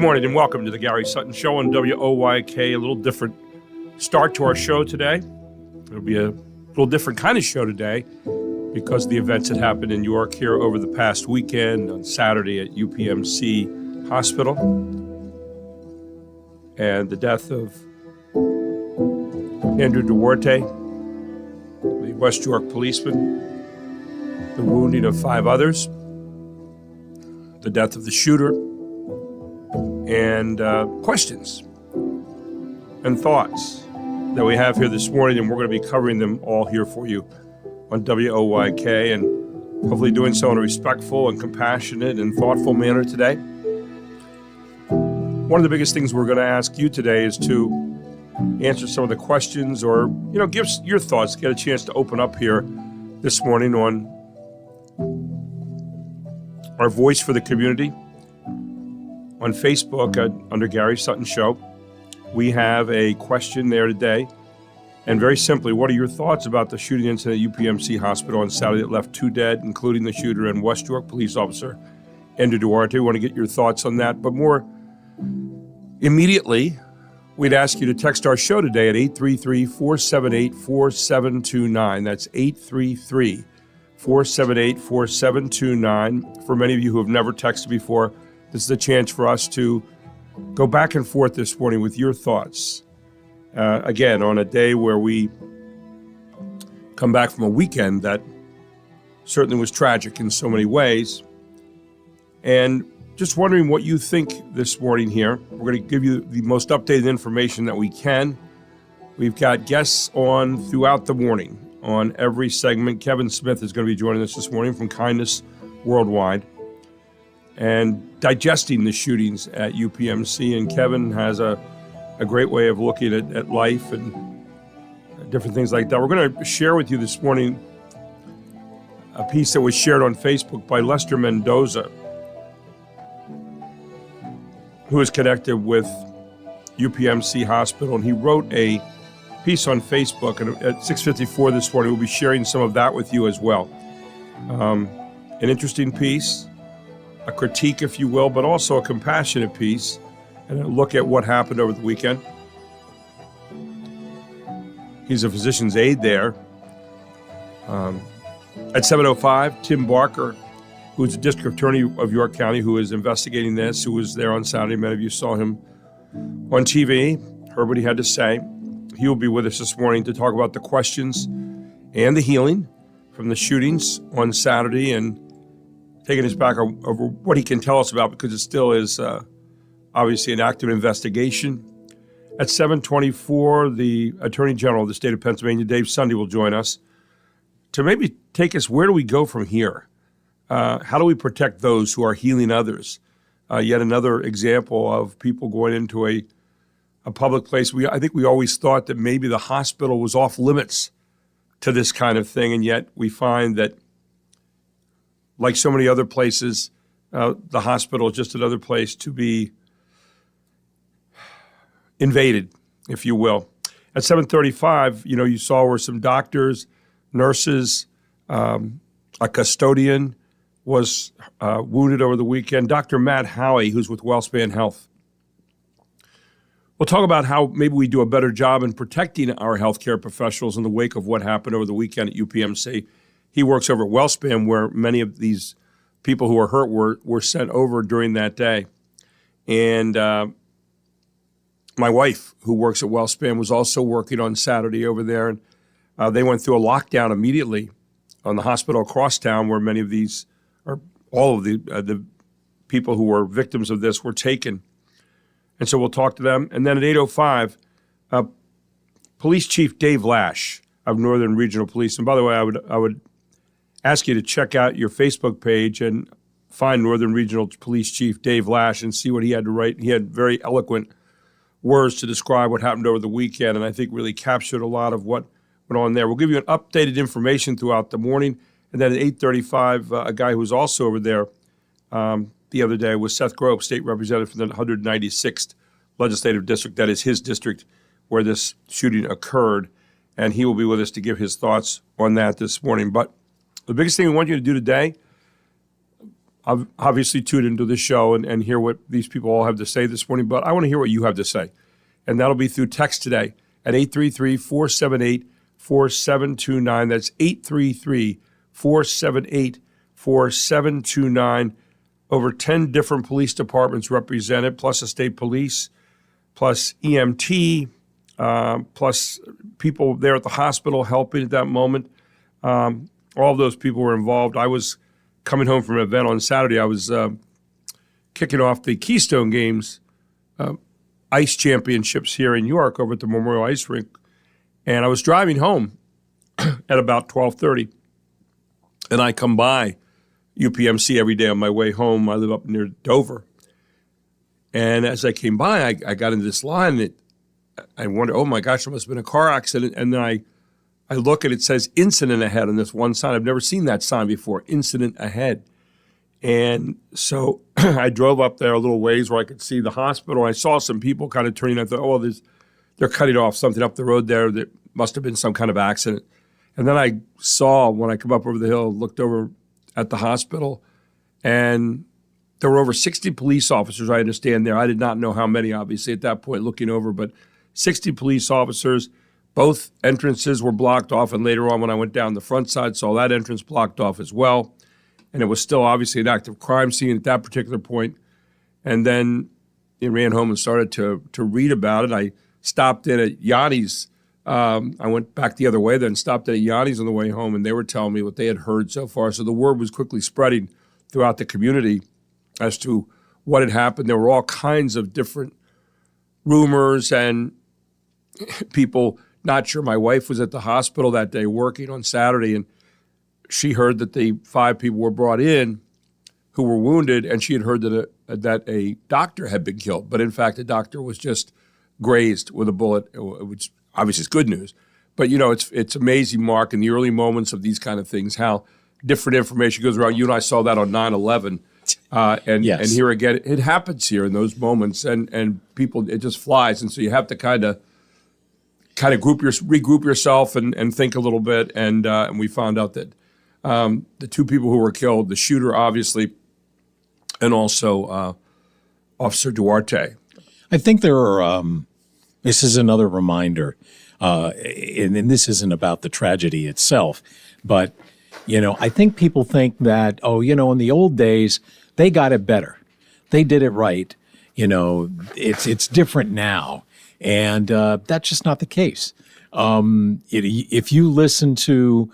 morning and welcome to the Gary Sutton Show on WOYK. A little different start to our show today. It'll be a little different kind of show today because of the events that happened in York here over the past weekend on Saturday at UPMC Hospital. And the death of Andrew Duarte, the West York policeman, the wounding of 5 others, the death of the shooter, and questions and thoughts that we have here this morning, and we're going to be covering them all here for you on WOYK, and hopefully doing so in a respectful and compassionate and thoughtful manner today. One of the biggest things we're going to ask you today is to answer some of the questions or, give your thoughts, get a chance to open up here this morning on our voice for the community. On Facebook under Gary Sutton Show, we have a question there today. And very simply, what are your thoughts about the shooting incident at UPMC Hospital on Saturday that left 2 dead, including the shooter and West York police officer, Andrew Duarte? We want to get your thoughts on that. But more immediately, we'd ask you to text our show today at 833-478-4729. That's 833-478-4729. For many of you who have never texted before, this is a chance for us to go back and forth this morning with your thoughts. Again, on a day where we come back from a weekend that certainly was tragic in so many ways. And just wondering what you think this morning here. We're going to give you the most updated information that we can. We've got guests on throughout the morning on every segment. Kevin Smith is going to be joining us this morning from Kindness Worldwide and digesting the shootings at UPMC. And Kevin has a great way of looking at life and different things like that. We're going to share with you this morning a piece that was shared on Facebook by Lester Mendoza, who is connected with UPMC Hospital. And he wrote a piece on Facebook, and at 6:54 this morning, we'll be sharing some of that with you as well. An interesting piece, a critique, if you will, but also a compassionate piece, and a look at what happened over the weekend. He's a physician's aide there. At 7:05, Tim Barker, who's the district attorney of York County, who is investigating this, who was there on Saturday. Many of you saw him on TV, heard what he had to say. He will be with us this morning to talk about the questions and the healing from the shootings on Saturday, and taking us back over what he can tell us about, because it still is obviously an active investigation. At 7:24, the Attorney General of the state of Pennsylvania, Dave Sunday, will join us to maybe take us, where do we go from here? How do we protect those who are healing others? Yet another example of people going into a public place. I think we always thought that maybe the hospital was off limits to this kind of thing, and yet we find that, like so many other places, the hospital is just another place to be invaded, if you will. At 7:35, you saw where some doctors, nurses, a custodian was wounded over the weekend. Dr. Matt Howie, who's with WellSpan Health. We'll talk about how maybe we do a better job in protecting our healthcare professionals in the wake of what happened over the weekend at UPMC. He works over at WellSpan, where many of these people who were hurt were sent over during that day. And my wife, who works at WellSpan, was also working on Saturday over there. And they went through a lockdown immediately on the hospital across town, where many of these, or all of the people who were victims of this, were taken. And so we'll talk to them. And then at 8:05, Police Chief Dave Lash of Northern Regional Police. And by the way, I would ask you to check out your Facebook page and find Northern Regional Police Chief Dave Lash and see what he had to write. He had very eloquent words to describe what happened over the weekend, and I think really captured a lot of what went on there. We'll give you an updated information throughout the morning. And then at 8:35, a guy who was also over there the other day was Seth Grove, state representative from the 196th Legislative District. That is his district where this shooting occurred. And he will be with us to give his thoughts on that this morning. But the biggest thing we want you to do today, I've obviously tuned into the show and hear what these people all have to say this morning, but I want to hear what you have to say. And that'll be through text today at 833-478-4729. That's 833-478-4729. Over 10 different police departments represented, plus the state police, plus EMT, plus people there at the hospital helping at that moment. All of those people were involved. I was coming home from an event on Saturday. I was kicking off the Keystone Games ice championships here in New York over at the Memorial Ice Rink. And I was driving home at about 12:30. And I come by UPMC every day on my way home. I live up near Dover. And as I came by, I got into this line that I wondered, oh my gosh, there must have been a car accident. And then I look and it says incident ahead on this one sign. I've never seen that sign before, incident ahead. And so I drove up there a little ways where I could see the hospital. I saw some people kind of turning. I thought, oh, they're cutting off something up the road there that must have been some kind of accident. And then I saw, when I come up over the hill, looked over at the hospital, and there were over 60 police officers, I understand, there. I did not know how many, obviously, at that point looking over, but 60 police officers. Both entrances were blocked off, and later on when I went down the front side, saw that entrance blocked off as well. And it was still obviously an active crime scene at that particular point. And then I ran home and started to read about it. I stopped in at Yanni's. I went back the other way, then stopped at Yanni's on the way home, and they were telling me what they had heard so far. So the word was quickly spreading throughout the community as to what had happened. There were all kinds of different rumors and people not sure. My wife was at the hospital that day working on Saturday, and she heard that the 5 people were brought in who were wounded, and she had heard that a doctor had been killed. But in fact, the doctor was just grazed with a bullet, which obviously is good news. But, you know, it's amazing, Mark, in the early moments of these kind of things, how different information goes around. You and I saw that on 9/11. Yes. And here again, it happens here in those moments, and people, it just flies. And so you have to kind of regroup yourself and think a little bit. And we found out that the 2 people who were killed, the shooter, obviously, and also Officer Duarte. I think there are, this is another reminder, and this isn't about the tragedy itself, but, you know, I think people think that, oh, you know, in the old days, they got it better. They did it right. You know, it's different now. And that's just not the case. If you listen to,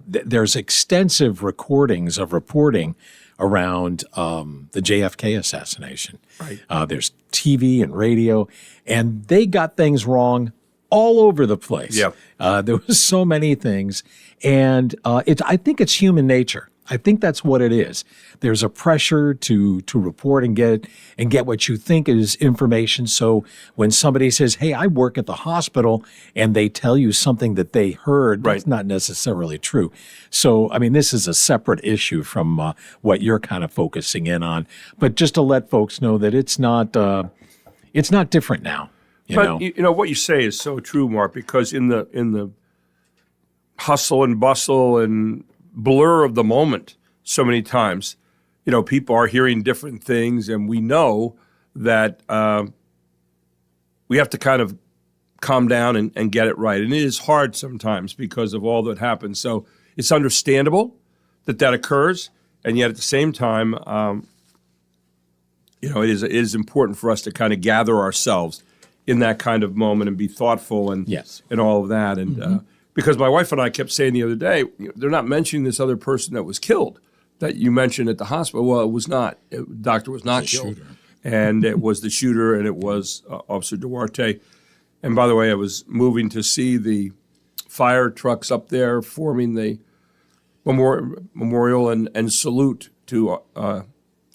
there's extensive recordings of reporting around the JFK assassination. Right. There's TV and radio, and they got things wrong all over the place. Yeah. There was so many things, and I think it's human nature. I think that's what it is. There's a pressure to report and get what you think is information. So when somebody says, "Hey, I work at the hospital," and they tell you something that they heard, right, that's not necessarily true. So, I mean, this is a separate issue from what you're kind of focusing in on. But just to let folks know that it's not different now. You know what you say is so true, Mark, because in the hustle and bustle and blur of the moment, so many times, you know, people are hearing different things, and we know that we have to kind of calm down and get it right. And it is hard sometimes because of all that happens. So it's understandable that occurs, and yet at the same time, you know, it is important for us to kind of gather ourselves in that kind of moment and be thoughtful and yes, and all of that. And because my wife and I kept saying the other day, they're not mentioning this other person that was killed that you mentioned at the hospital. Well, it was not. The doctor was not killed. Shooter. And it was the shooter, and it was Officer Duarte. And by the way, I was moving to see the fire trucks up there forming the memorial and salute to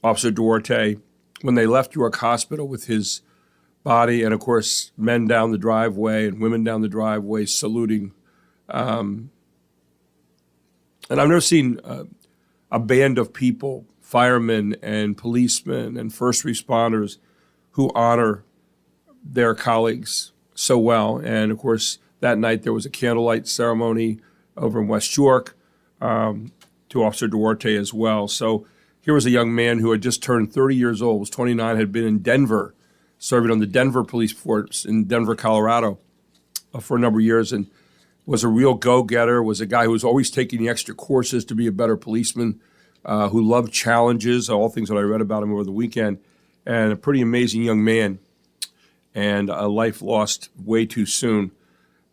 Officer Duarte when they left York Hospital with his body, and of course, men down the driveway and women down the driveway saluting. And I've never seen a band of people, firemen and policemen and first responders, who honor their colleagues so well. And of course, that night there was a candlelight ceremony over in West York to Officer Duarte as well. So Here was a young man who had just turned 30 years old, was 29, had been in Denver, serving on the Denver police force in Denver, Colorado, for a number of years, and was a real go-getter, was a guy who was always taking the extra courses to be a better policeman, who loved challenges, all things that I read about him over the weekend, and a pretty amazing young man, and a life lost way too soon.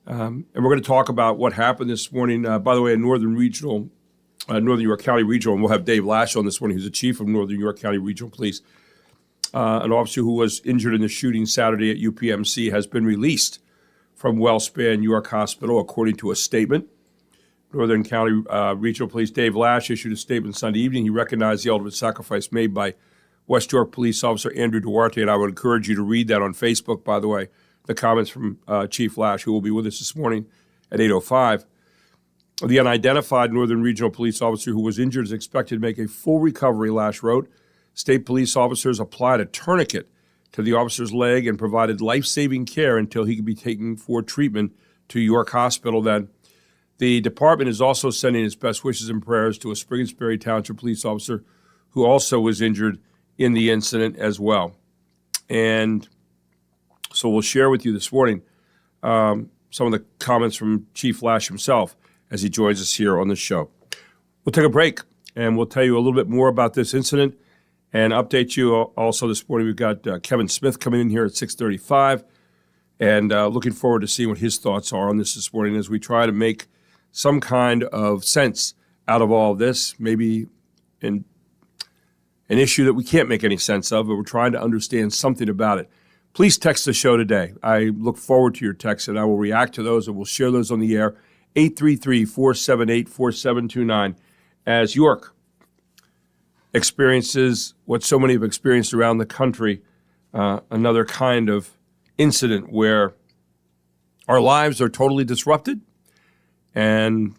And we're going to talk about what happened this morning. By the way, in Northern York County Regional, and we'll have Dave Lash on this morning, who's the chief of Northern York County Regional Police. An officer who was injured in the shooting Saturday at UPMC has been released from WellSpan York Hospital, according to a statement. Northern County Regional Police Dave Lash issued a statement Sunday evening. He recognized the ultimate sacrifice made by West York Police Officer Andrew Duarte, and I would encourage you to read that on Facebook, by the way, the comments from Chief Lash, who will be with us this morning at 8:05. The unidentified Northern Regional Police officer who was injured is expected to make a full recovery, Lash wrote. State police officers applied a tourniquet to the officer's leg and provided life-saving care until he could be taken for treatment to York Hospital then. The department is also sending its best wishes and prayers to a Springsbury Township police officer who also was injured in the incident as well. And so we'll share with you this morning some of the comments from Chief Lash himself as he joins us here on the show. We'll take a break, and we'll tell you a little bit more about this incident and update you. Also this morning, we've got Kevin Smith coming in here at 6:35, and looking forward to seeing what his thoughts are on this morning as we try to make some kind of sense out of all of this, maybe in an issue that we can't make any sense of, but we're trying to understand something about it. Please text the show today. I look forward to your texts, and I will react to those, and we'll share those on the air. 833-478-4729 as York experiences what so many have experienced around the country, another kind of incident where our lives are totally disrupted and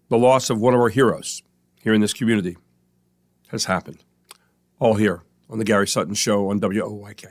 the loss of one of our heroes here in this community has happened. All here on the Gary Sutton Show on WOYK.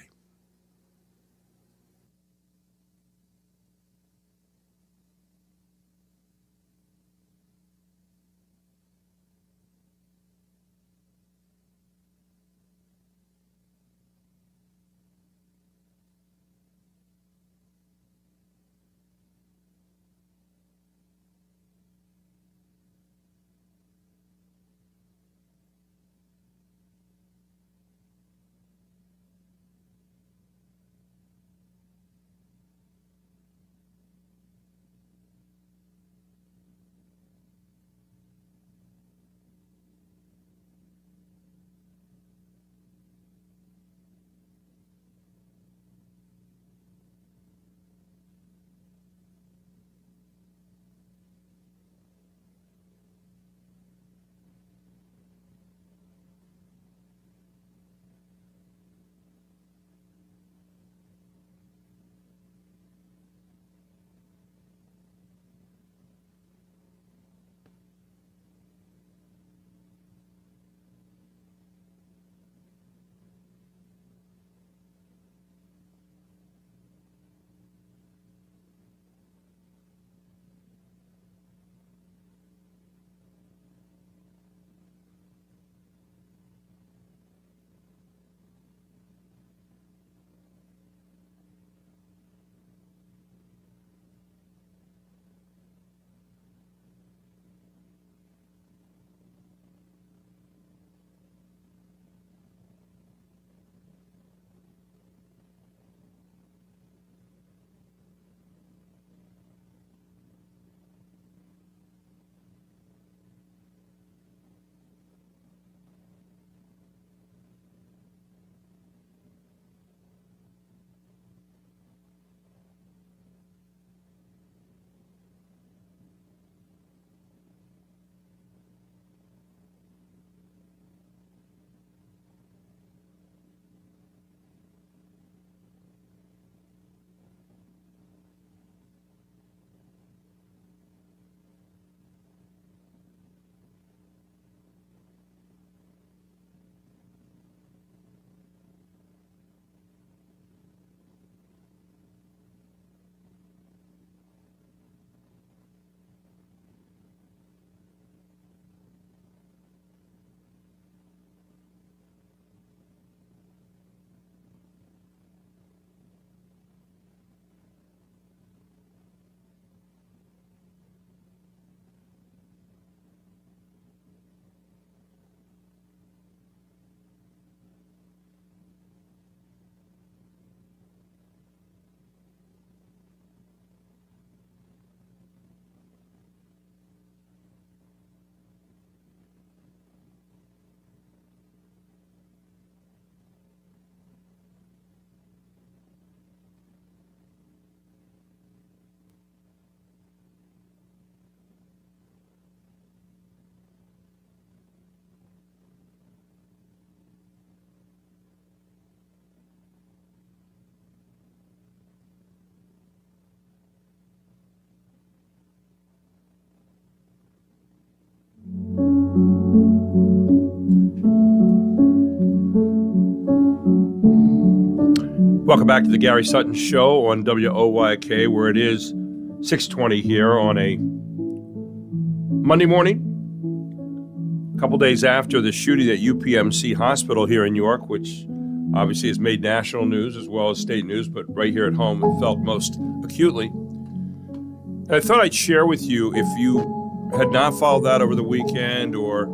Welcome back to the Gary Sutton Show on WOYK, where it is 6:20 here on a Monday morning, a couple days after the shooting at UPMC Hospital here in York, which obviously has made national news as well as state news, but right here at home it felt most acutely. And I thought I'd share with you, if you had not followed that over the weekend, or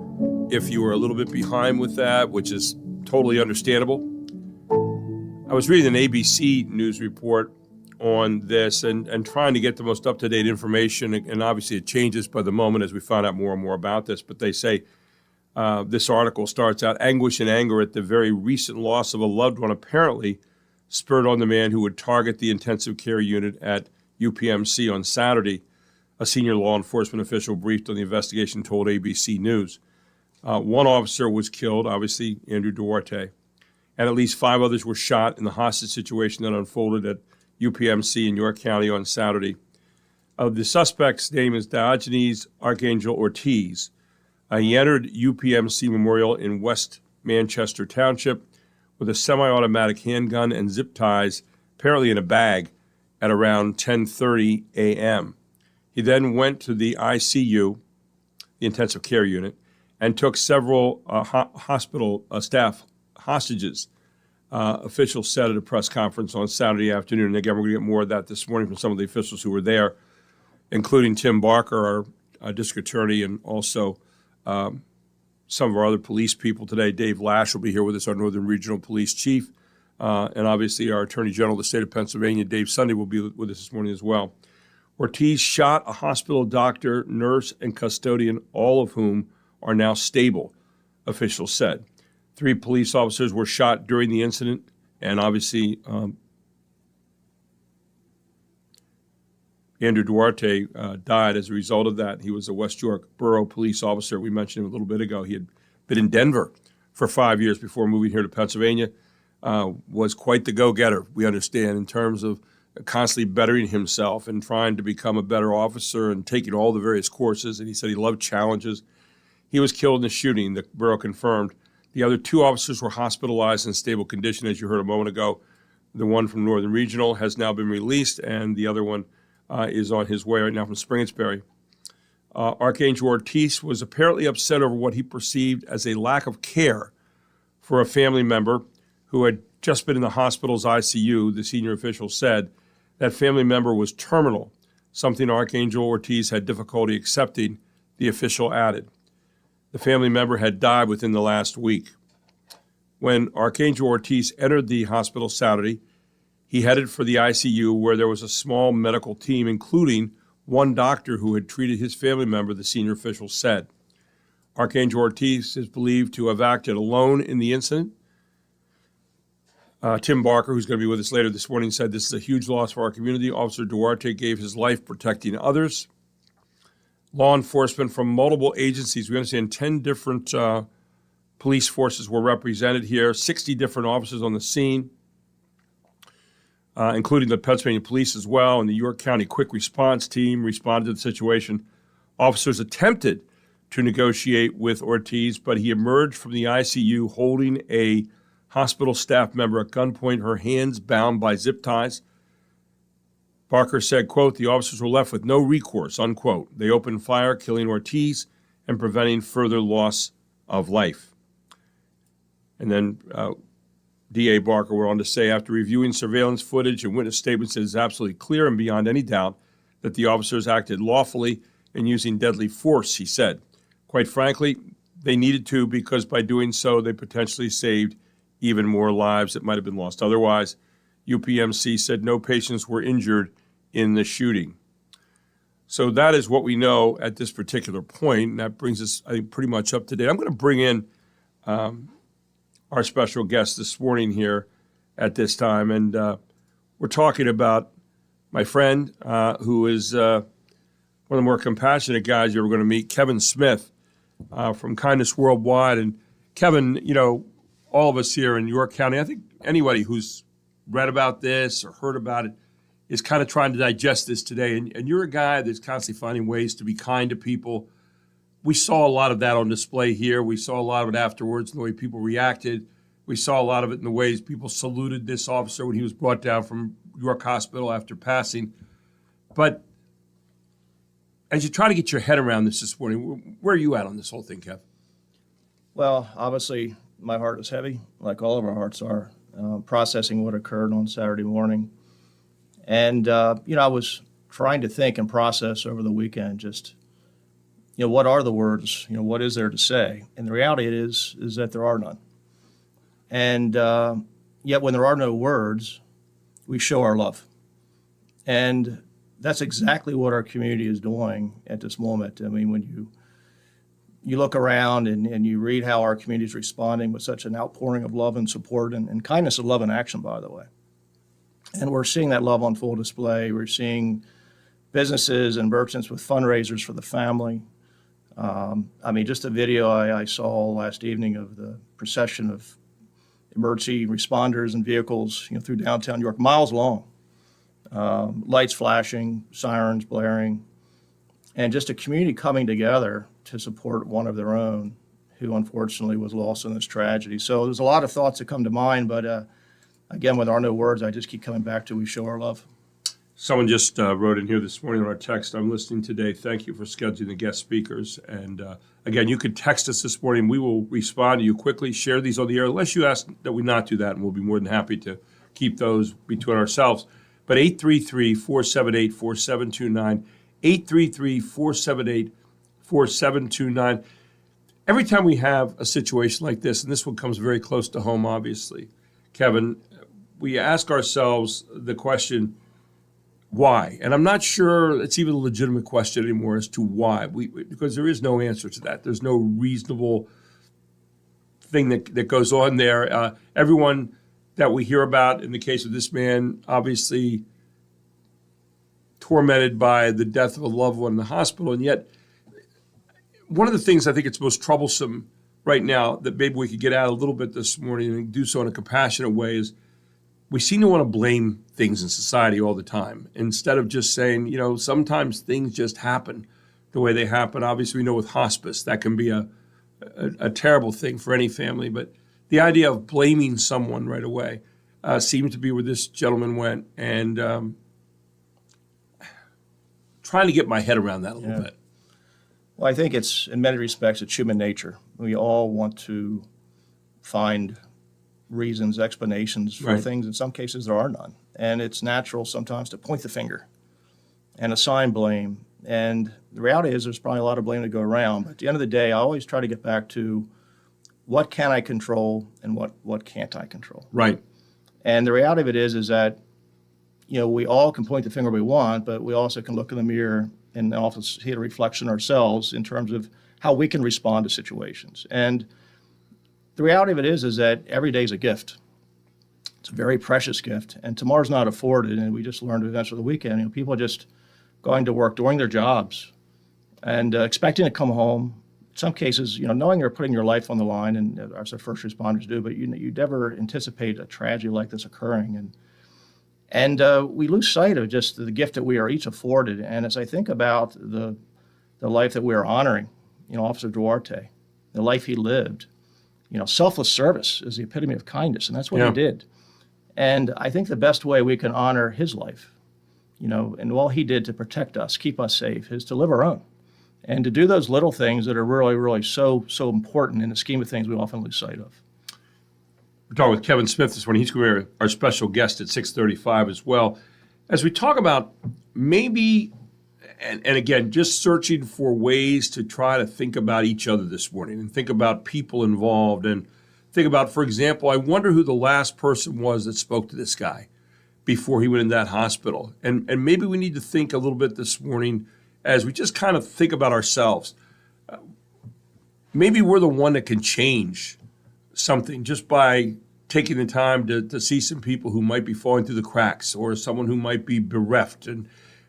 if you were a little bit behind with that, which is totally understandable. I was reading an ABC news report on this and trying to get the most up-to-date information, and obviously it changes by the moment as we find out more and more about this, but they say this article starts out, anguish and anger at the very recent loss of a loved one apparently spurred on the man who would target the intensive care unit at UPMC on Saturday. A senior law enforcement official briefed on the investigation told ABC News. One officer was killed, obviously Andrew Duarte, and at least 5 others were shot in the hostage situation that unfolded at UPMC in York County on Saturday. The suspect's name is Diogenes Archangel Ortiz. He entered UPMC Memorial in West Manchester Township with a semi-automatic handgun and zip ties, apparently in a bag, at around 10:30 a.m. He then went to the ICU, the intensive care unit, and took several hospital staff hostages, officials said at a press conference on Saturday afternoon. And again, we're going to get more of that this morning from some of the officials who were there, including Tim Barker, our district attorney, and also some of our other police people today. Dave Lash will be here with us, our Northern Regional Police Chief, and obviously our Attorney General of the state of Pennsylvania, Dave Sunday, will be with us this morning as well. Ortiz shot a hospital doctor, nurse, and custodian, all of whom are now stable, officials said. 3 police officers were shot during the incident, and obviously Andrew Duarte died as a result of that. He was a West York Borough police officer. We mentioned him a little bit ago. He had been in Denver for 5 years before moving here to Pennsylvania. Was quite the go-getter, we understand, in terms of constantly bettering himself and trying to become a better officer and taking all the various courses. And he said he loved challenges. He was killed in the shooting, the borough confirmed. The other 2 officers were hospitalized in stable condition, as you heard a moment ago. The one from Northern Regional has now been released, and the other one is on his way right now from Springersbury. Archangel Ortiz was apparently upset over what he perceived as a lack of care for a family member who had just been in the hospital's ICU. The senior official said that family member was terminal, something Archangel Ortiz had difficulty accepting, the official added. The family member had died within the last week. When Archangel Ortiz entered the hospital Saturday, he headed for the ICU, where there was a small medical team, including one doctor who had treated his family member, the senior official said. Archangel Ortiz is believed to have acted alone in the incident. Tim Barker, who's going to be with us later this morning, said this is a huge loss for our community. Officer Duarte gave his life protecting others. Law enforcement from multiple agencies, we understand 10 different police forces were represented here, 60 different officers on the scene, including the Pennsylvania Police as well, and the York County Quick Response Team responded to the situation. Officers attempted to negotiate with Ortiz, but he emerged from the ICU holding a hospital staff member at gunpoint, her hands bound by zip ties. Barker said, quote, the officers were left with no recourse, unquote. They opened fire, killing Ortiz and preventing further loss of life. And then D.A. Barker went on to say, after reviewing surveillance footage and witness statements, it is absolutely clear and beyond any doubt that the officers acted lawfully in using deadly force, he said. Quite frankly, they needed to, because by doing so, they potentially saved even more lives that might have been lost otherwise. UPMC said no patients were injured in the shooting. So that is what we know at this particular point, and that brings us, I think, pretty much up to date. I'm going to bring in our special guest this morning here at this time, and we're talking about my friend who is one of the more compassionate guys you're ever going to meet, Kevin Smith from Kindness Worldwide. And Kevin, you know, all of us here in York County, I think anybody who's read about this or heard about it is kind of trying to digest this today. And you're a guy that's constantly finding ways to be kind to people. We saw a lot of that on display here. We saw a lot of it afterwards, and the way people reacted. We saw a lot of it in the ways people saluted this officer when he was brought down from York Hospital after passing. But as you try to get your head around this morning, where are you at on this whole thing, Kev? Well, obviously, my heart is heavy, like all of our hearts are, processing what occurred on Saturday morning. And, I was trying to think and process over the weekend just, what are the words? What is there to say? And the reality is that there are none. And yet when there are no words, we show our love. And that's exactly what our community is doing at this moment. I mean, when you look around and you read how our community is responding with such an outpouring of love and support and kindness of love in action, by the way. And we're seeing that love on full display. We're seeing businesses and merchants with fundraisers for the family. Just a video I saw last evening of the procession of emergency responders and vehicles, through downtown New York, miles long, lights flashing, sirens blaring, and just a community coming together to support one of their own who unfortunately was lost in this tragedy. So there's a lot of thoughts that come to mind, but again, with our no words, I just keep coming back to we show our love. Someone just wrote in here this morning on our text, I'm listening today. Thank you for scheduling the guest speakers. And again, you could text us this morning. We will respond to you quickly, share these on the air, unless you ask that we not do that, and we'll be more than happy to keep those between ourselves. But 833-478-4729, 833-478-4729. Every time we have a situation like this, and this one comes very close to home, obviously, Kevin, we ask ourselves the question, why? And I'm not sure it's even a legitimate question anymore as to why, because there is no answer to that. There's no reasonable thing that goes on there. Everyone that we hear about in the case of this man, obviously tormented by the death of a loved one in the hospital. And yet, one of the things I think it's most troublesome right now that maybe we could get out a little bit this morning and do so in a compassionate way is we seem to want to blame things in society all the time instead of just saying, sometimes things just happen the way they happen. Obviously, we know with hospice, that can be a terrible thing for any family. But the idea of blaming someone right away seems to be where this gentleman went. And trying to get my head around that a little bit. Well, I think it's, in many respects, it's human nature. We all want to find reasons, explanations for Right. things. In some cases, there are none. And it's natural sometimes to point the finger and assign blame. And the reality is there's probably a lot of blame to go around. But at the end of the day, I always try to get back to what can I control and what can't I control. Right. And the reality of it is that, we all can point the finger we want, but we also can look in the mirror and often see a reflection ourselves in terms of how we can respond to situations. And the reality of it is that every day is a gift. It's a very precious gift, and tomorrow's not afforded. And we just learned events of the weekend. People are just going to work, doing their jobs, and expecting to come home. In some cases, knowing you're putting your life on the line, and as our first responders do, but you never anticipate a tragedy like this occurring, and we lose sight of just the gift that we are each afforded. And as I think about the life that we are honoring, Officer Duarte, the life he lived. Selfless service is the epitome of kindness, and that's what he did. And I think the best way we can honor his life, and all he did to protect us, keep us safe, is to live our own. And to do those little things that are really, really so important in the scheme of things we often lose sight of. We're talking with Kevin Smith this morning. He's going to be our special guest at 6:35 as well. As we talk about maybe, and again, just searching for ways to try to think about each other this morning and think about people involved and think about, for example, I wonder who the last person was that spoke to this guy before he went in that hospital. And maybe we need to think a little bit this morning as we just kind of think about ourselves. Maybe we're the one that can change something just by taking the time to see some people who might be falling through the cracks, or someone who might be bereft, and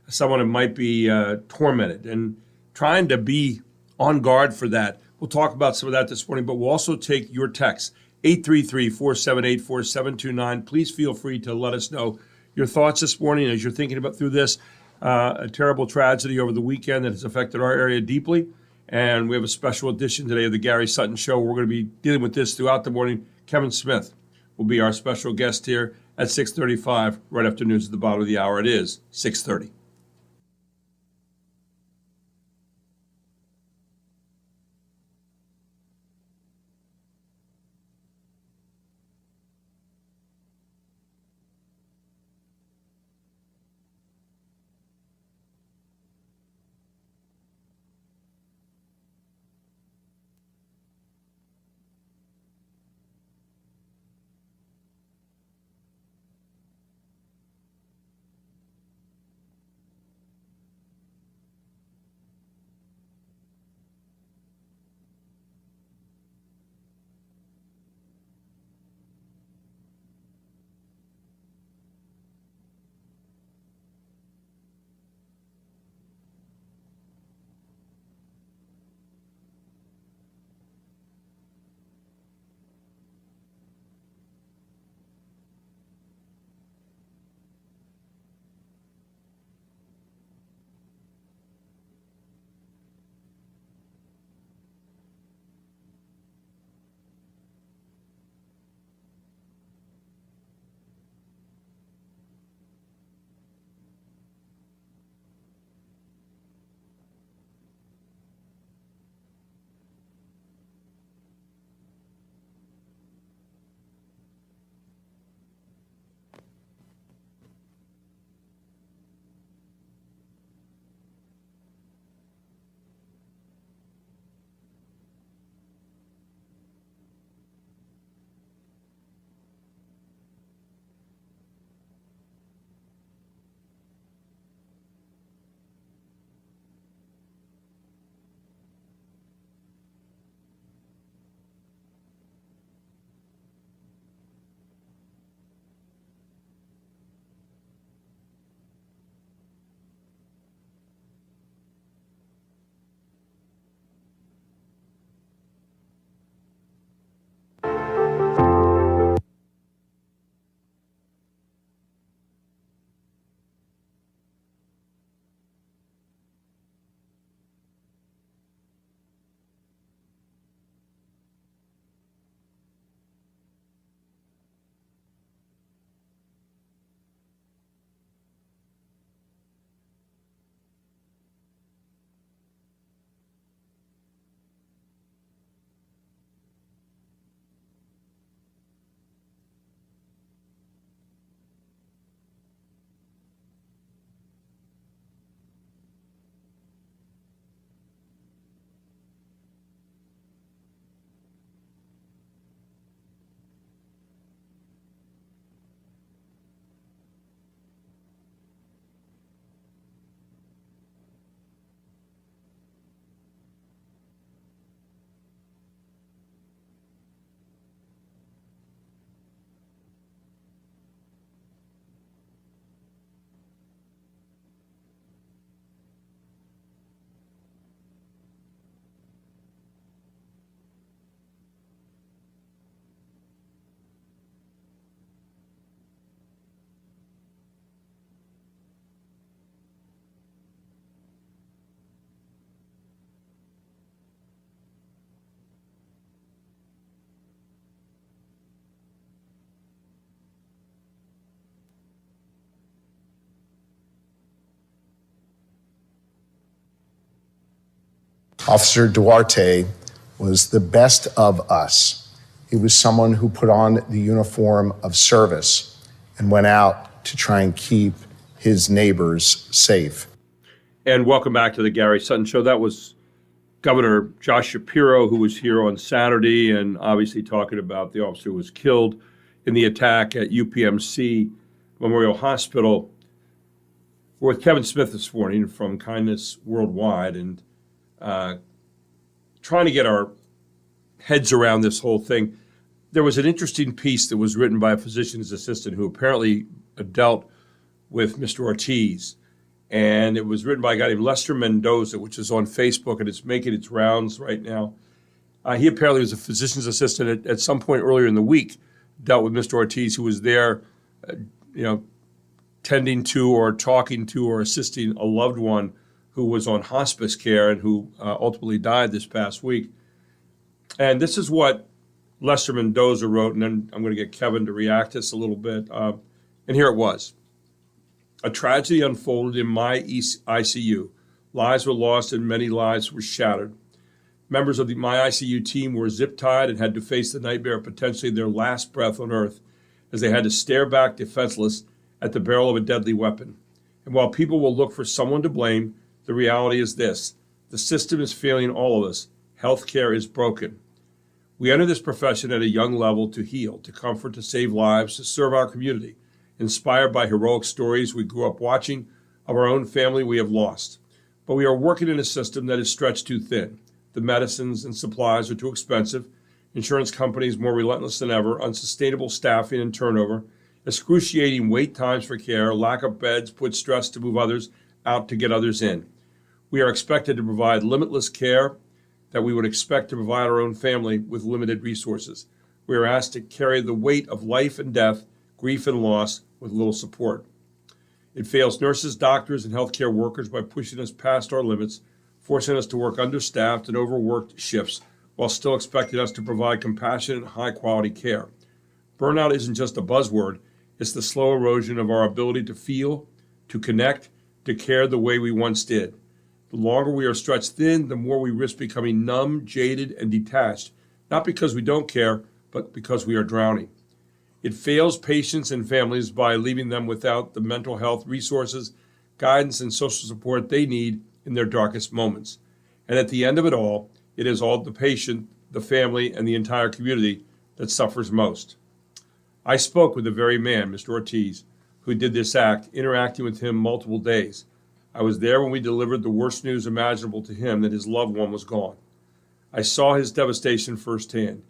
someone who might be tormented, and trying to be on guard for that. We'll talk about some of that this morning, but we'll also take your text, 833-478-4729. Please feel free to let us know your thoughts this morning as you're thinking about through this. A terrible tragedy over the weekend that has affected our area deeply. And we have a special edition today of the Gary Sutton Show. We're going to be dealing with this throughout the morning. Kevin Smith will be our special guest here at 6:35, right after news at the bottom of the hour. It is 6:30. Officer Duarte was the best of us. He was someone who put on the uniform of service and went out to try and keep his neighbors safe. And welcome back to the Gary Sutton Show. That was Governor Josh Shapiro, who was here on Saturday and obviously talking about the officer who was killed in the attack at UPMC Memorial Hospital. We're with Kevin Smith this morning from Kindness Worldwide and trying to get our heads around this whole thing. There was an interesting piece that was written by a physician's assistant who apparently dealt with Mr. Ortiz. And it was written by a guy named Lester Mendoza, which is on Facebook, and it's making its rounds right now. He apparently was a physician's assistant at some point earlier in the week, dealt with Mr. Ortiz, who was there, tending to or talking to or assisting a loved one who was on hospice care and who ultimately died this past week. And this is what Lester Mendoza wrote, and then I'm going to get Kevin to react to this a little bit. And here it was. A tragedy unfolded in my ICU. Lives were lost and many lives were shattered. Members of my ICU team were zip-tied and had to face the nightmare of potentially their last breath on earth as they had to stare back defenseless at the barrel of a deadly weapon. And while people will look for someone to blame, the reality is this. The system is failing all of us. Healthcare is broken. We enter this profession at a young level to heal, to comfort, to save lives, to serve our community, inspired by heroic stories we grew up watching of our own family we have lost. But we are working in a system that is stretched too thin. The medicines and supplies are too expensive, insurance companies more relentless than ever, unsustainable staffing and turnover, excruciating wait times for care, lack of beds put stress to move others out to get others in. We are expected to provide limitless care that we would expect to provide our own family with limited resources. We are asked to carry the weight of life and death, grief and loss with little support. It fails nurses, doctors, and healthcare workers by pushing us past our limits, forcing us to work understaffed and overworked shifts while still expecting us to provide compassionate and high-quality care. Burnout isn't just a buzzword, it's the slow erosion of our ability to feel, to connect, to care the way we once did. The longer we are stretched thin, the more we risk becoming numb, jaded, and detached, not because we don't care, but because we are drowning. It fails patients and families by leaving them without the mental health resources, guidance, and social support they need in their darkest moments. And at the end of it all, it is all the patient, the family, and the entire community that suffers most. I spoke with the very man, Mr. Ortiz, who did this act, interacting with him multiple days. I was there when we delivered the worst news imaginable to him, that his loved one was gone. I saw his devastation firsthand.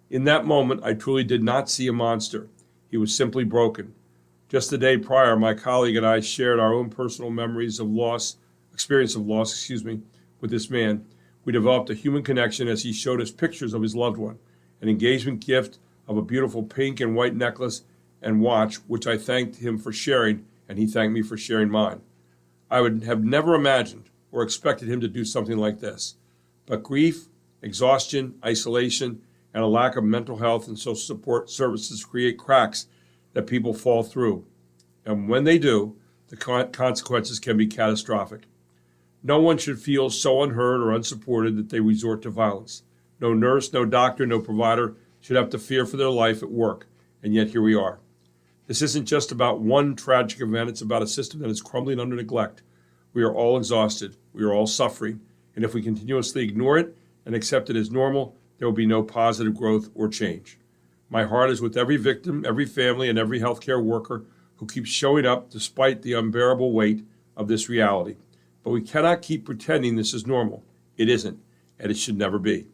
In that moment, I truly did not see a monster. He was simply broken. Just the day prior, my colleague and I shared our own personal memories of experience of loss, with this man. We developed a human connection as he showed us pictures of his loved one, an engagement gift of a beautiful pink and white necklace and watch, which I thanked him for sharing, and he thanked me for sharing mine. I would have never imagined or expected him to do something like this. But grief, exhaustion, isolation, and a lack of mental health and social support services create cracks that people fall through. And when they do, the consequences can be catastrophic. No one should feel so unheard or unsupported that they resort to violence. No nurse, no doctor, no provider should have to fear for their life at work. And yet here we are. This isn't just about one tragic event. It's about a system that is crumbling under neglect. We are all exhausted. We are all suffering. And if we continuously ignore it and accept it as normal, there will be no positive growth or change. My heart is with every victim, every family, and every healthcare worker who keeps showing up despite the unbearable weight of this reality. But we cannot keep pretending this is normal. It isn't, and it should never be.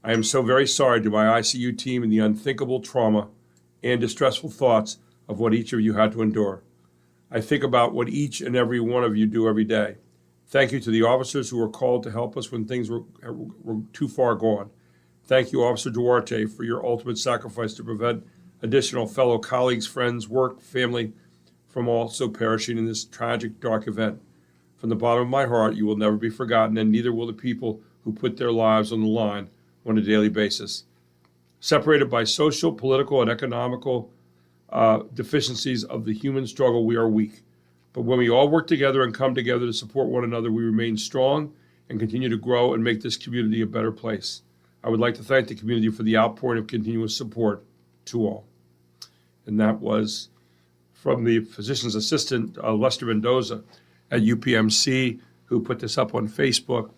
I am so very sorry to my ICU team and the unthinkable trauma and distressful thoughts of what each of you had to endure. I think about what each and every one of you do every day. Thank you to the officers who were called to help us when things were too far gone. Thank you, Officer Duarte, for your ultimate sacrifice to prevent additional fellow colleagues, friends, work, family from also perishing in this tragic, dark event. From the bottom of my heart, you will never be forgotten, and neither will the people who put their lives on the line on a daily basis. Separated by social, political, and economical deficiencies of the human struggle, we are weak. But when we all work together and come together to support one another, we remain strong and continue to grow and make this community a better place. I would like to thank the community for the outpouring of continuous support to all. And that was from the physician's assistant, Lester Mendoza at UPMC, who put this up on Facebook.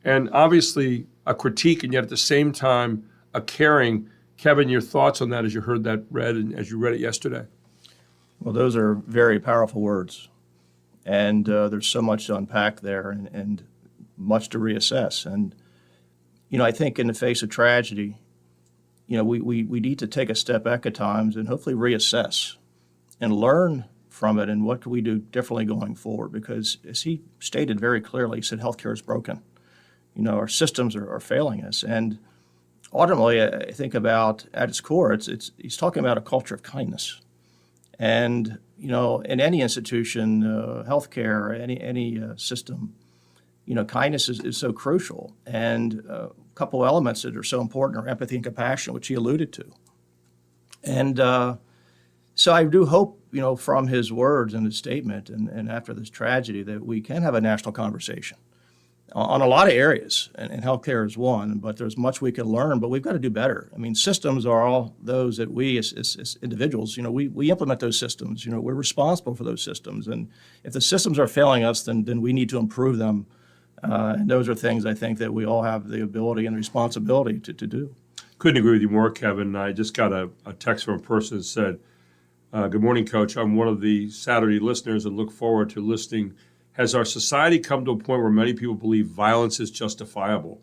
And obviously a critique, and yet at the same time, a caring. Kevin, your thoughts on that as you heard that read and as you read it yesterday? Well, those are very powerful words. And there's so much to unpack there and much to reassess. And, I think in the face of tragedy, we need to take a step back at times and hopefully reassess and learn from it and what can we do differently going forward. Because as he stated very clearly, he said healthcare is broken. Our systems are failing us. And ultimately, I think about at its core, he's talking about a culture of kindness. And, in any institution, healthcare, any system, kindness is so crucial. And couple elements that are so important are empathy and compassion, which he alluded to. And so I do hope, from his words and his statement and after this tragedy, that we can have a national conversation on a lot of areas, and healthcare is one, but there's much we can learn, but we've got to do better. I mean, systems are all those that we as individuals, we implement those systems. We're responsible for those systems. And if the systems are failing us, then we need to improve them. And those are things I think that we all have the ability and responsibility to do. Couldn't agree with you more, Kevin. I just got a text from a person that said, good morning, Coach. I'm one of the Saturday listeners and look forward to listening. Has our society come to a point where many people believe violence is justifiable?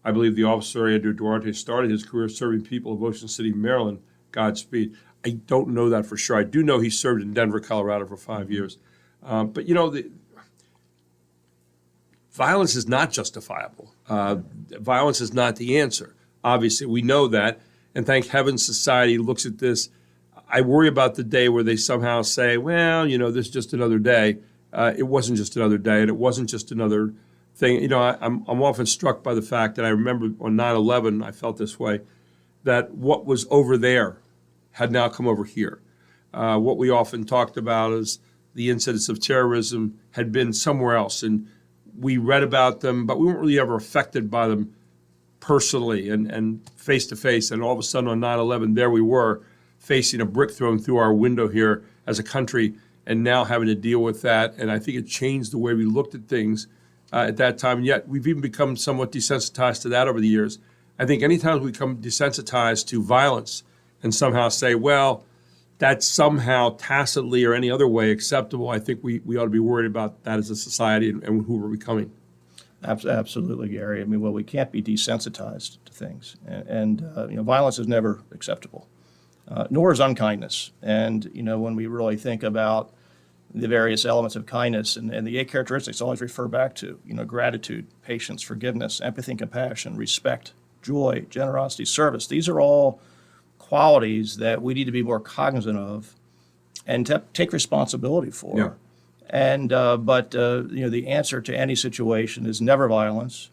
I believe the officer, Andrew Duarte, started his career serving people of Ocean City, Maryland. Godspeed. I don't know that for sure. I do know he served in Denver, Colorado for 5 years. But, violence is not justifiable. Violence is not the answer. Obviously, we know that. And thank heaven society looks at this. I worry about the day where they somehow say, well, this is just another day. It wasn't just another day, and it wasn't just another thing. I'm often struck by the fact that I remember on 9/11, I felt this way, that what was over there had now come over here. What we often talked about is the incidents of terrorism had been somewhere else, and we read about them, but we weren't really ever affected by them personally and face to face. And all of a sudden on 9/11, there we were facing a brick thrown through our window here as a country, and now having to deal with that. And I think it changed the way we looked at things at that time. And yet we've even become somewhat desensitized to that over the years. I think anytime we become desensitized to violence and somehow say, well, that's somehow tacitly or any other way acceptable, I think we ought to be worried about that as a society and who we're becoming. Absolutely, Gary. I mean, we can't be desensitized to things. And violence is never acceptable, nor is unkindness. And, when we really think about the various elements of kindness and the 8 characteristics always refer back to, gratitude, patience, forgiveness, empathy and compassion, respect, joy, generosity, service. These are all qualities that we need to be more cognizant of and take responsibility for. Yeah. And but the answer to any situation is never violence,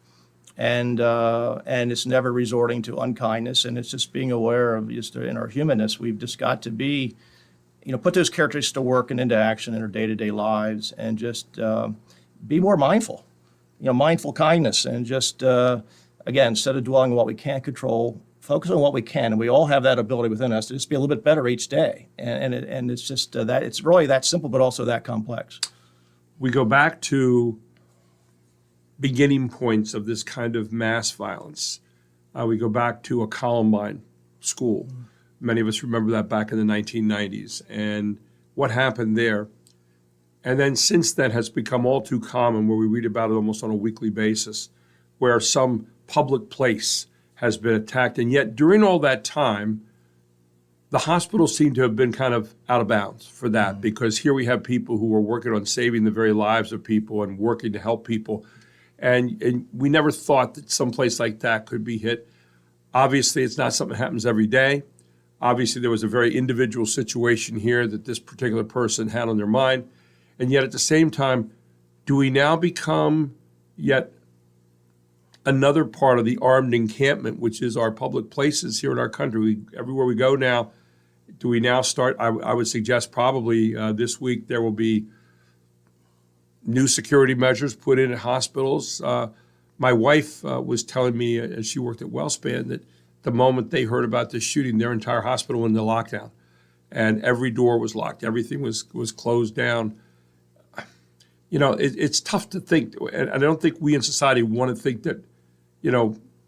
and it's never resorting to unkindness, and it's just being aware of just in our humanness, we've just got to be, put those characteristics to work and into action in our day-to-day lives, and just be more mindful, mindful kindness, and just again, instead of dwelling on what we can't control, focus on what we can, and we all have that ability within us to just be a little bit better each day. And it's just that it's really that simple, but also that complex. We go back to beginning points of this kind of mass violence. We go back to a Columbine school. Many of us remember that back in the 1990s and what happened there. And then since then has become all too common, where we read about it almost on a weekly basis, where some public place has been attacked. And yet during all that time, the hospitals seem to have been kind of out of bounds for that, because here we have people who are working on saving the very lives of people and working to help people. And we never thought that some place like that could be hit. Obviously, it's not something that happens every day. Obviously, there was a very individual situation here that this particular person had on their mind. And yet at the same time, do we now become yet another part of the armed encampment, which is our public places here in our country? Everywhere we go now, do we now start? I would suggest probably this week there will be new security measures put in at hospitals. My wife was telling me, as she worked at WellSpan, that the moment they heard about this shooting, their entire hospital went into lockdown, and every door was locked. Everything was closed down. It's tough to think, and I don't think we in society want to think that,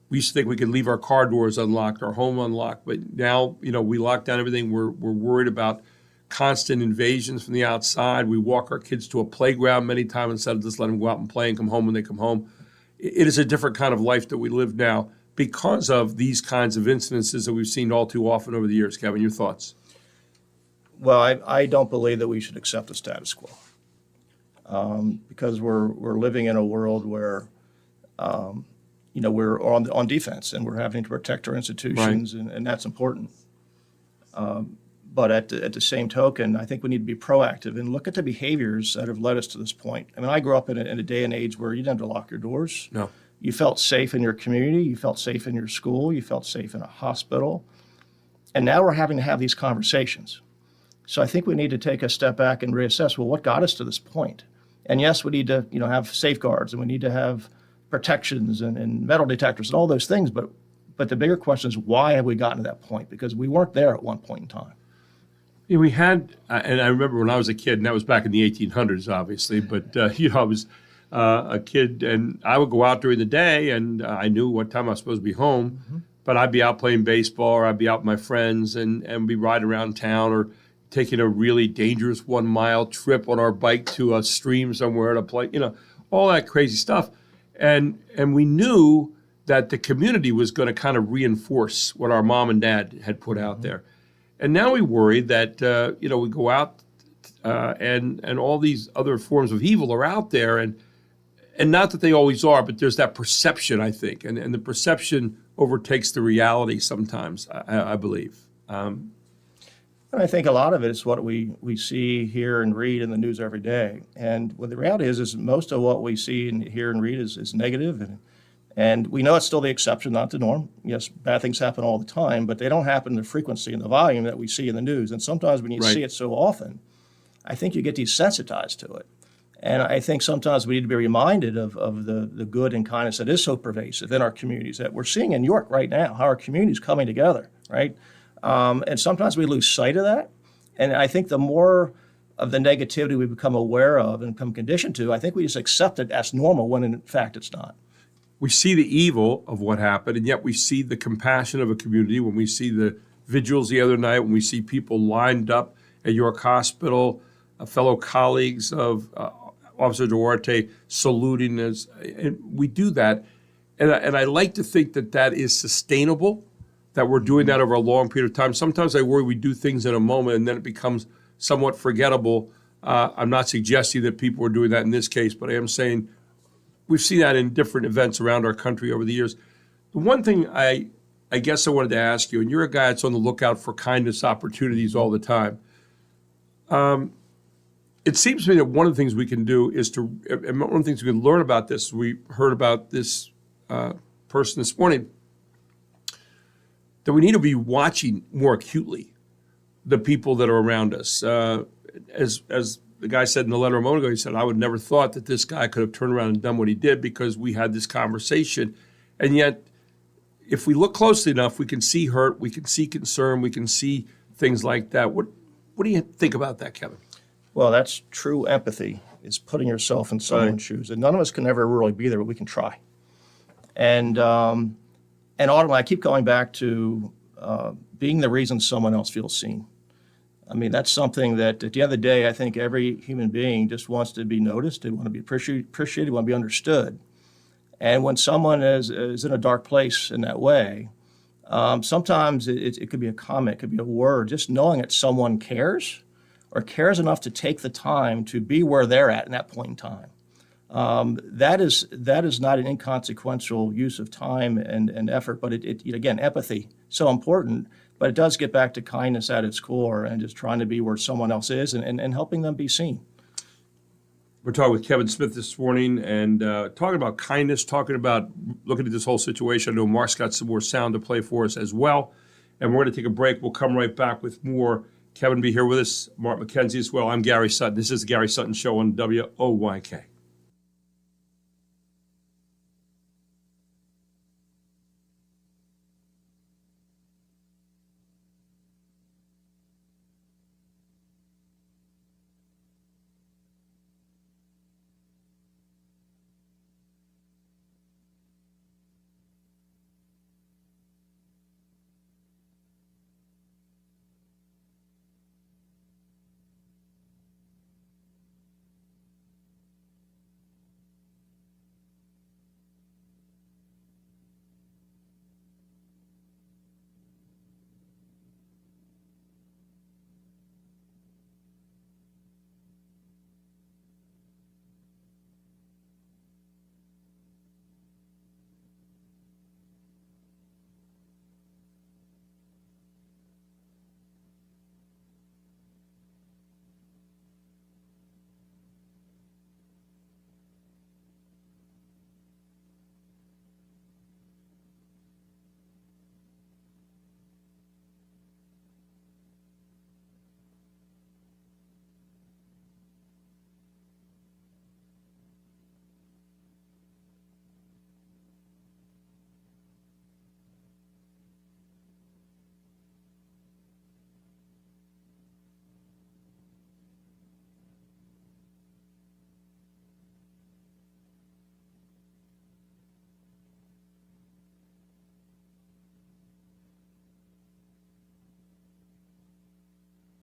we used to think we could leave our car doors unlocked, our home unlocked, but now, we lock down everything. We're worried about constant invasions from the outside. We walk our kids to a playground many times instead of just letting them go out and play and come home when they come home. It is a different kind of life that we live now because of these kinds of incidences that we've seen all too often over the years. Kevin, your thoughts? Well, I don't believe that we should accept the status quo, because we're living in a world where we're on defense and we're having to protect our institutions, right. and that's important. But at the same token, I think we need to be proactive and look at the behaviors that have led us to this point. I mean, I grew up in a day and age where you didn't have to lock your doors. No. You felt safe in your community. You felt safe in your school. You felt safe in a hospital. And now we're having to have these conversations. So I think we need to take a step back and reassess, well, what got us to this point? And yes, we need to, have safeguards, and we need to have protections and metal detectors and all those things. But the bigger question is, why have we gotten to that point? Because we weren't there at one point in time. Yeah, we had, and I remember when I was a kid, and that was back in the 1800s, obviously, but, I was a kid, and I would go out during the day, and I knew what time I was supposed to be home, but I'd be out playing baseball, or I'd be out with my friends, and be riding around town, or taking a really dangerous 1 mile trip on our bike to a stream somewhere to play, all that crazy stuff. And we knew that the community was going to kind of reinforce what our mom and dad had put out there. And now we worry that, we go out and all these other forms of evil are out there. And not that they always are, but there's that perception, I think. And the perception overtakes the reality sometimes, I believe. And I think a lot of it is what we see, hear, and read in the news every day. And what the reality is most of what we see and hear and read is negative. And we know it's still the exception, not the norm. Yes, bad things happen all the time, but they don't happen in the frequency and the volume that we see in the news. And sometimes when you see it so often, I think you get desensitized to it. And I think sometimes we need to be reminded of the good and kindness that is so pervasive in our communities that we're seeing in York right now, how our communities coming together, right? And sometimes we lose sight of that. And I think the more of the negativity we become aware of and become conditioned to, I think we just accept it as normal when in fact it's not. We see the evil of what happened, and yet we see the compassion of a community when we see the vigils the other night, when we see people lined up at York Hospital, fellow colleagues of Officer Duarte saluting us. And we do that. And I like to think that is sustainable, that we're doing that over a long period of time. Sometimes I worry we do things in a moment and then it becomes somewhat forgettable. I'm not suggesting that people are doing that in this case, but I am saying we've seen that in different events around our country over the years. The one thing I guess I wanted to ask you, and you're a guy that's on the lookout for kindness opportunities all the time. It seems to me that one of the things we can do is and one of the things we can learn about this, we heard about this person this morning, that we need to be watching more acutely the people that are around us. As the guy said in the letter a moment ago, he said, I would never thought that this guy could have turned around and done what he did because we had this conversation. And yet, if we look closely enough, we can see hurt, we can see concern, we can see things like that. What do you think about that, Kevin? Well, that's true empathy, is putting yourself in someone's shoes. And none of us can ever really be there, but we can try. And ultimately, I keep going back to being the reason someone else feels seen. I mean, that's something that at the end of the day, I think every human being just wants to be noticed. They want to be appreciated, want to be understood. And when someone is in a dark place in that way, sometimes it could be a comment, it could be a word, just knowing that someone cares or cares enough to take the time to be where they're at in that point in time. That is not an inconsequential use of time and effort, but again, empathy, so important, but it does get back to kindness at its core and just trying to be where someone else is and helping them be seen. We're talking with Kevin Smith this morning and talking about kindness, talking about looking at this whole situation. I know Mark's got some more sound to play for us as well. And we're going to take a break. We'll come right back with more. Kevin will be here with us, Mark McKenzie as well. I'm Gary Sutton. This is the Gary Sutton Show on WOYK.